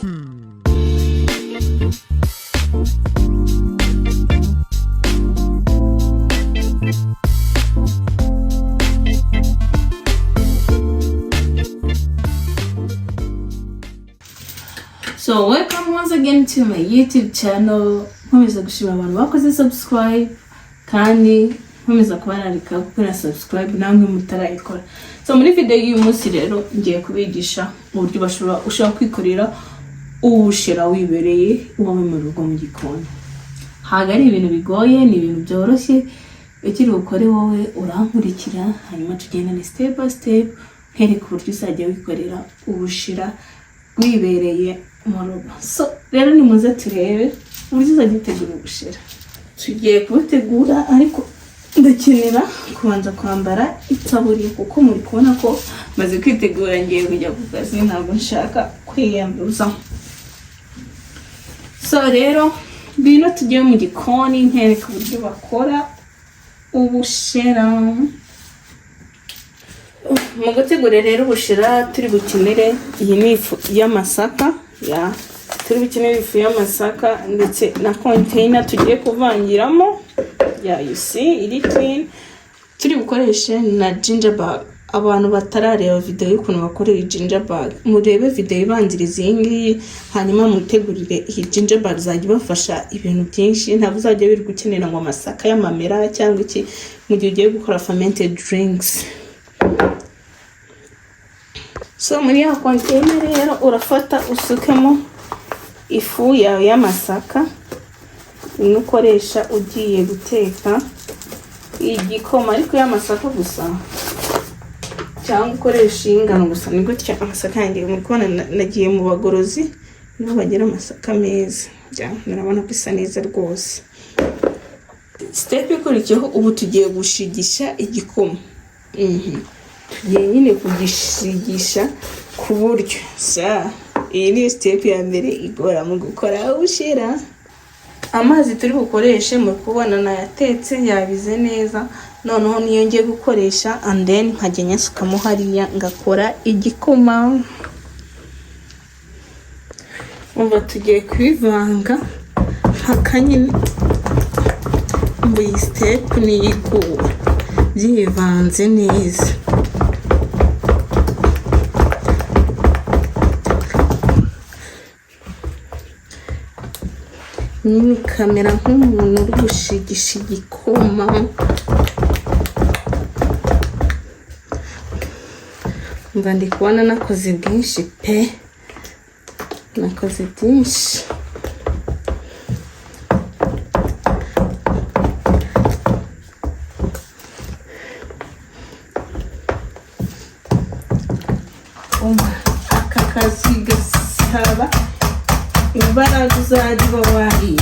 So welcome once again to my YouTube channel. Nkomeza gushimira abantu bakoze subscribe kandi nkomeza kubararika gukora subscribe namwe mutarayikora. So muri video y'uyu munsi rero ngiye kubigisha uburyo ushobora kwikorera ubushera wibereye uwawe mu rugo mu gikoni. Haga ari ibintu bigoye, ni ibintu byoroshye. Ukiri ukore wowe urankurikira hanyuma tugendane step by step hereka uburyo uzajya wikorera ubushera wibereye mu rugo. So rero ni muze turebe uburyo uzajya utegura ubushera. Tugiye kubutegura ariko ndakenera kubanza kwambara itaburiya kuko muri kubona ko maze kwitegura ngiye kujya ku kazi, ntabwo nshaka kwiyambuza. So rero bino tugiye mu gikoni nkereka uburyo bakora ubushera. Mu gutegura rero ubushera turi bukenere iyi ni ifu y'amasaka turi bukenere ifu y'amasaka ndetse na container tugiye kuvangiramo you see iri clean. Turi bukoreshe na ginger bag. Abantu batarareba video y'ukuntu bakorera ginger bag, murebe video ibanziriza iyi ngiyi hanyuma mutegurire iyi ginger bag zajya bafasha ibintu byinshi. Ntabwo uzajya biri gukenera ngo amasaka y'amamera cyangwa iki mu gihe ugiye gukora fermented drinks. So muri ya container rero urafata usukemo ifu yawe y'amasaka ukoresha ugiye guteka igikoma ariko y'amasaka gusa cyangwa ukoresha ingano gusa. Ni gutya amasaka yanjye muri kubona nagiye mu bagorozi niho bagira amasaka meza, murabona ko isa neza rwose. Step ikurikiyeho ubu tugiye gushigisha igikoma. Tugiye nyine kugishigisha ku buryo iyi ni step ya mbere igora mu gukora ubushera. Amazi turi bukoreshe muri kubona nayatetse yabize neza, noneho niyo ngiye gukoresha and then nkajya nyasukamo hariya ngakora igikoma. Umva tugiye kwivanga haka nyine mu iyi step niyigura byivanze neza. Ni kamera nk'umuntu uri gushigisha igikoma. Mva ndi kubona nakoze byinshi pe, nakoze byinshi. Aka kazi gasaba imbaraga uzajya uba wariye.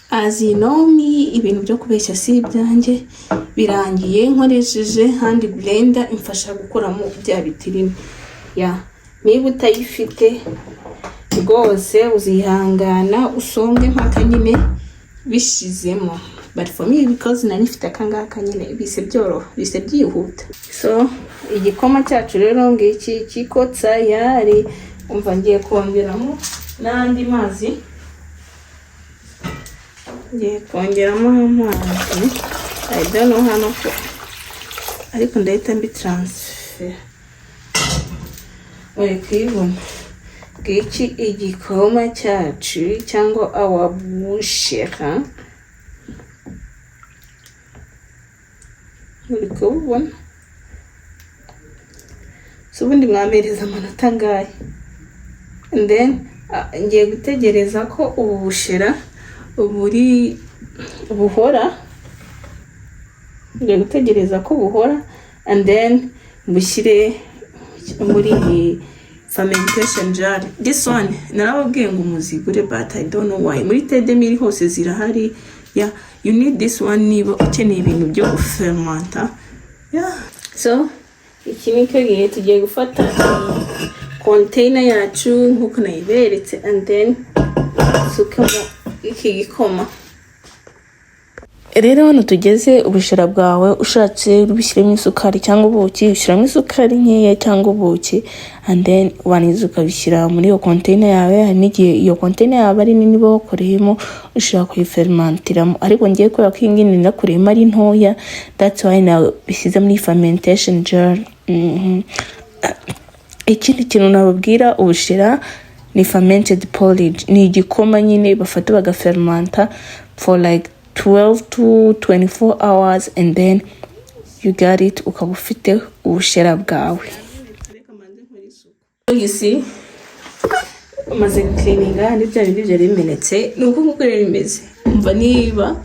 As you know me, ibintu byo kubeshya si ibyanjye. Birangiye nkoresheje hand blender imfasha gukoramo bya bitirimo. Niba utayifite rwose uzihangana usonge mpaka nyine bishizemo. But for me because nanifite akangaka nyine bise byoroha, bise byihuta. So igikoma cyacu rero ngiki kikotsa yari umva ngiye kongeramo n'andi mazi. Ngiye kongeramo amazi. I don't know how much ariko ndahita mbi transfer. Kwibona ngiki igikoma cyacu cyangwa our bushera. Uri kubona? So ubundi mwamereza amanota ngahe. And then ngiye gutegereza ko ubu bushera buri buhora. Ngiye gutegereza ko buhora and then bushyire muri fermentation jar. This one narababwiye ngo muzigure but I don't know why. Muri Tedemiri hose zirahari. You need this one niba ukeneye ibintu byo gufermenta. So iki nicyo gihe tugiye gufata container yacu nkuko nayiberetse and then sukamo iki gikoma. Rero hano tugeze ubushera bwawe ushatse ubishyiremo isukari cyangwa ubuki, ushyiramo isukari nkeya cyangwa ubuki and then waniza ukabishyira muri iyo container yawe. Hari n'igihe iyo container yawe ari nini bakoreyemo ushaka kuyifermentiramo, ariko ngiye kubera ko iyi ngiyi nakureyemo ari ntoya, that's why na bishyize muri fermentation jar. Ikindi kintu nababwira, ubushera ni fermented porridge, ni igikoma nyine bafata bagafermenta for like 12 to 24 hours and then you got it, ukaba ufite ubushera bwawe. You see, umaze cleaninga n'ibyo bindi byari bimenetse, nuko nkuko bimeze. Umva niba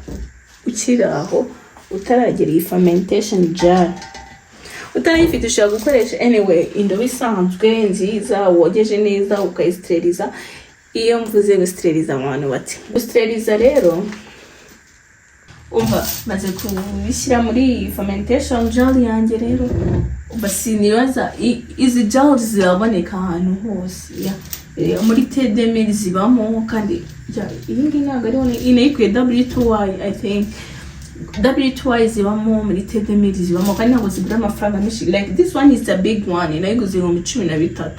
ukiraho utaragera iyi fermentation jar, utarayifite ushaka gukoresha anyway indobo isanzwe nziza wogeje neza ukayisteriliza. Iyo mvuze gusteriliza abantu bati gusteriliza rero, umva maze kubishyira muri fermentation jar yanjye rero basi nibaza izi jar ziraboneka ahantu hose muri TDM zibamo, kandi iyi ngiyi ntabwo ariho inayikuye W2Y, I think W2Y zibamo muri TDM zibamo, kandi ntabwo zigura amafaranga menshi. Like this one is a big one, inayiguze 13,000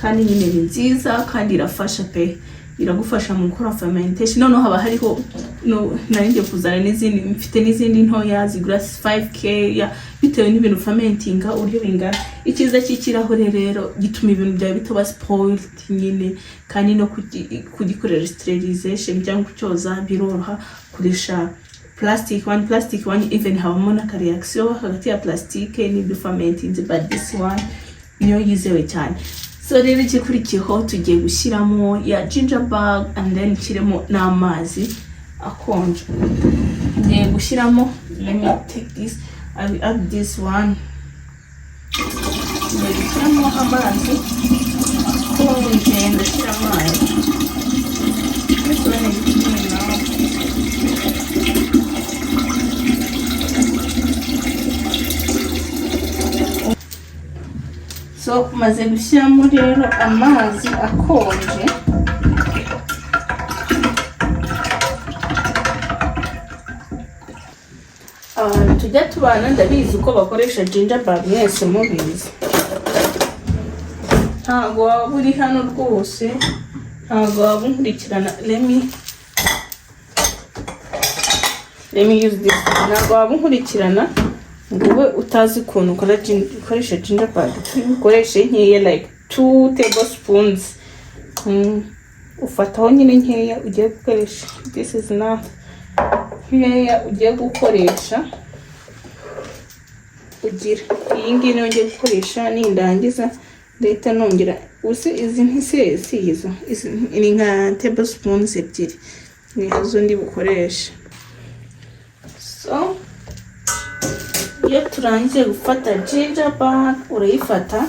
kandi nyine ni nziza kandi irafasha pe, iragufasha mu gukora fermentation. Noneho haba hariho naringiye kuzana n'izindi, mfite n'izindi ntoya zigura 5k bitewe n'ibintu fermentinga uburyo bingana. Ikiza cy'ikirahure rero gituma ibintu byawe bitoba spoiled nyine, kandi no kugikorera sterilization cyangwa kucyoza biroroha kurisha plastic one even habamo na reaction hagati ya plastic n'ibyo fermenting, but this one niyo yizewe cyane. So rero ikikurikiyeho tugiye gushyiramo ya gingerbread and then kiremo n'amazi akonje. Ngiye gushyiramo, let me take this, I will add this one. Ngiye gushyiramo amazi akonje, ndashyiramo amazi. So maze gushyiramo rero amazi akonje, tujya tubana ndabizi uko bakoresha gingerbread, mwese mubizi, ntabwo waba uri hano rwose, ntabwo waba unkurikirana. Let me use this. Ntabwo waba unkurikirana ngo ube utazi ukuntu ukoresha gingerbread. Ukoreshe nkeya like 2 tablespoons. Ufataho nyine nkeya ugiye gukoresha. This is enough. Nkeya ugiye gukoresha ugira. Iyi ngiyi niyo ngiye gukoresha, nindangiza ndahita nongera. Use izi ntise izo ni nka tablespoons 2 nizo ndi bukoresha. So iyo turangiye gufata gingerbread urayifata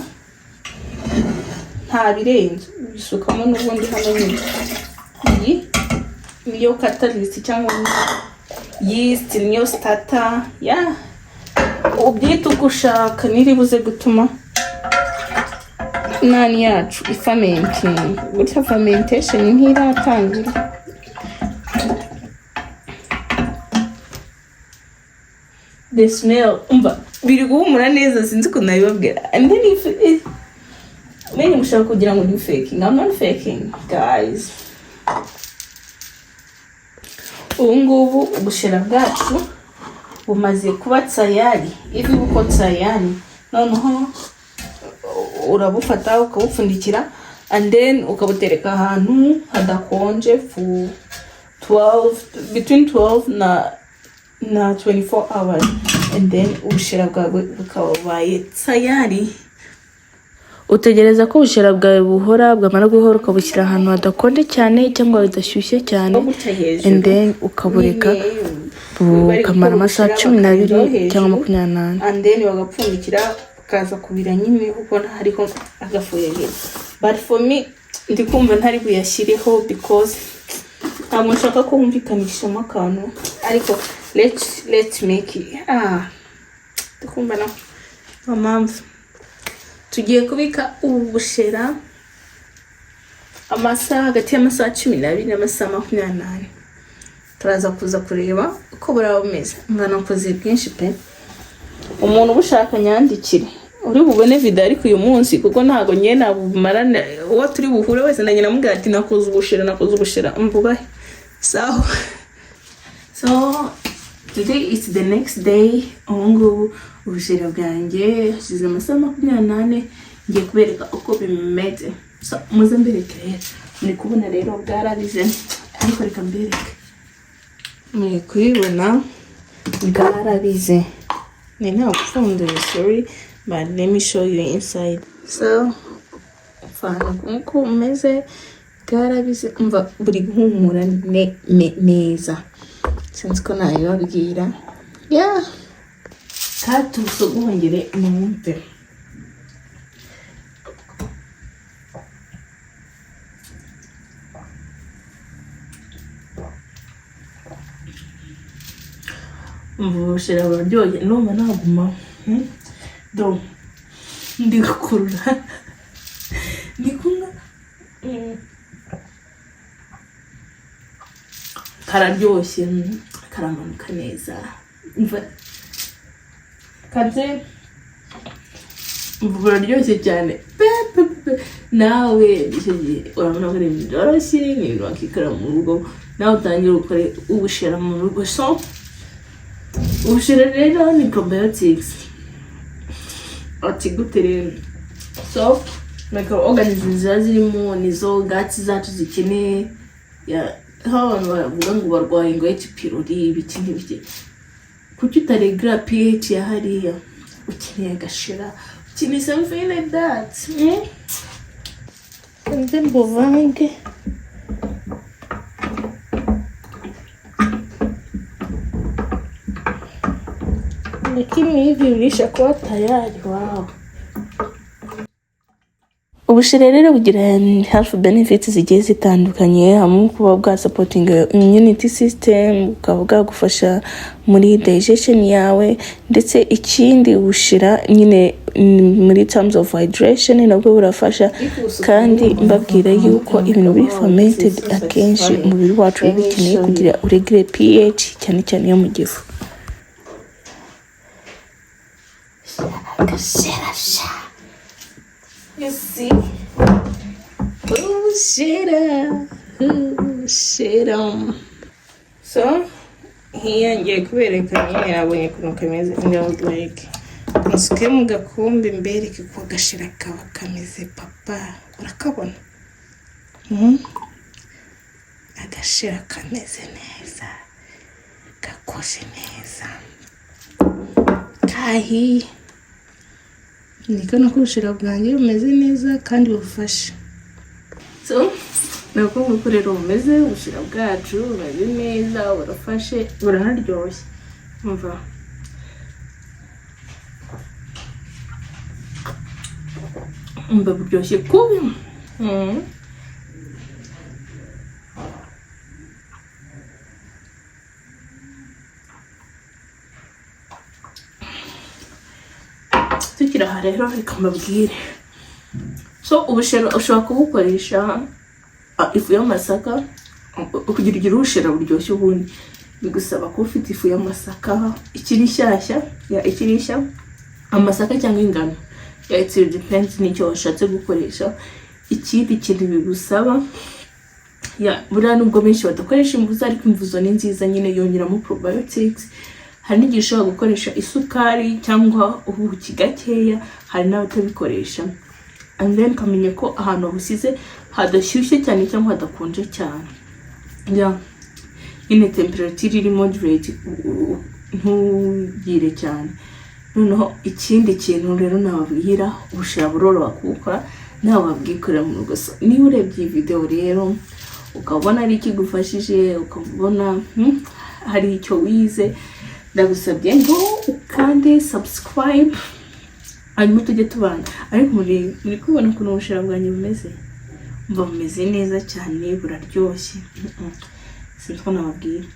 nta birenze, ubisukamo n'ubundi hano nyine. Iyi niyo catalyst cyangwa yeast, niyo starter ubyita uko ushaka, niribuze gutuma nani yacu fermenting. Gutya fermentation ntiratangira. The smell, biri guhumura neza, sinzi ko nabibabwira. And then if many mushaka kugira ngo ni faking, I'm not faking guys. Ngubu ubushera bwacu bumaze kuba tayari, ivi buko tayari. Noneho urabufata ukabupfundikira and then ukabutereka ahantu hadakonje for between 12 na 24 hours and then ubushera bwawe bukabaye tayari. Utegereza ko ubushera bwawe buhora, bwamara guhora ukabushyira ahantu hadakonje cyane cyangwa bidashyushye cyane and then ukabureka bukamara amasaha 12 cyangwa 28 and then bagapfundikira kaza kubira nyine kuko hariho agafuye hejuru. But for me ndikumva ntari buyashyireho because ntabwo nshaka ko humvikanishamo akantu, ariko let's make it. Ndikumva mpamvu tugiye kubika ubushera amasaha hagati y'amasaha 12 n'amasaha 28. Turaza kuza kureba uko buraba bumeze. Ngana koze bwinshi pe. Umuntu ubushaka nyandikire uri bubone video ariko uyu munsi kuko ntago nyene nabumarana uwo turi buhure wese nanye namubwira ati nakoze ubushera mvubahe. So today is the next day. Ongo ubushera bwanjye hasize amasaha 28 ngiye kubereka uko bimeze. So muze mbereke rero muri kubona rero bwarabize ariko reka mbereke muri kubibona bwarabize ni nta gupfundura sorry but let me show you inside. So fana uko umeze bwarabize umva buri guhumura neza sinzi ko nayo babwira yeah katusugongere numve ubushera buryoye noma naguma do ndikukurura ndikunga kararyoshye karamanuka neza umva kaze buraryoshye cyane nawe urabona ko ibintu byoroshye n'ibintu wakikora mu rugo nawe utangira gukora ubushera mu rugo. So ubushera rero ni probiotics ati gute rero so microorganisms zirimo nizo gati zacu zikeneye ya abantu bavuga ngo barwaye ngo H pylori bikindi bike kuki utaregra pH ya hariya ukeneye gashira ukeneye something like that and then bovange lakini hivi ulishakuwa tayari. Wow. Ubushera rero bugira health benefits zigiye zitandukanye hamwe kuba bwa supporting immunity system ukavuga gufasha muri digestion yawe ndetse ikindi ubushera nyine muri terms of hydration nabwo burafasha kandi mbabwira yuko ibintu biri fermented akenshi umubiri wacu bikeneye kugira uregire pH cyane cyane yo mu gifu. You see? Oh, shit. So, here ngiye kubereka nyine nabonye kuno kameze like nasuke mu gakombe mbereke ko gashira kaba kameze papa urakabona agashira kameze neza gakoshe neza kahi niko nakushira bwanjye bumeze neza kandi bufasha. So nako gukorera umeze ubushira bwacu bumeze neza burafashe buranaryoshye umva buryoshye kubi tukira rero reka mbabwire. So ubushera ushobora kubukoresha ifu y'amasaka kugira ubushera buryoshye ubundi bigusaba ko ufite ifu y'amasaka ikirisha amasaka cyangwa ingano ya it depends n'icyo washatse gukoresha. Ikindi kintu bigusaba ya buriya nubwo benshi badakoresha imvuzo ariko imvuzo ni nziza nyine yongeramo probiotics. Hari n'igihe ushobora gukoresha isukari cyangwa ubuki gakeya hari n'abatabikoresha and then kamenya ko ahantu busize hadashyushye cyane cyangwa hadakonje cyane ya ine temperature iri moderate ntugire cyane. Noneho ikindi kintu rero nababwira ubushera buroroha kubukora nawe wabwikorera mu rugo. Niba urebye video rero ukabona ari ikigufashije ukabona hari icyo wize ndagusabye ngo ukande subscribe hanyuma tujye tubana. Ariko muri kubona ukuntu ubushera bwanjye bumeze mva bumeze neza cyane buraryoshye sinzi ko nababwira.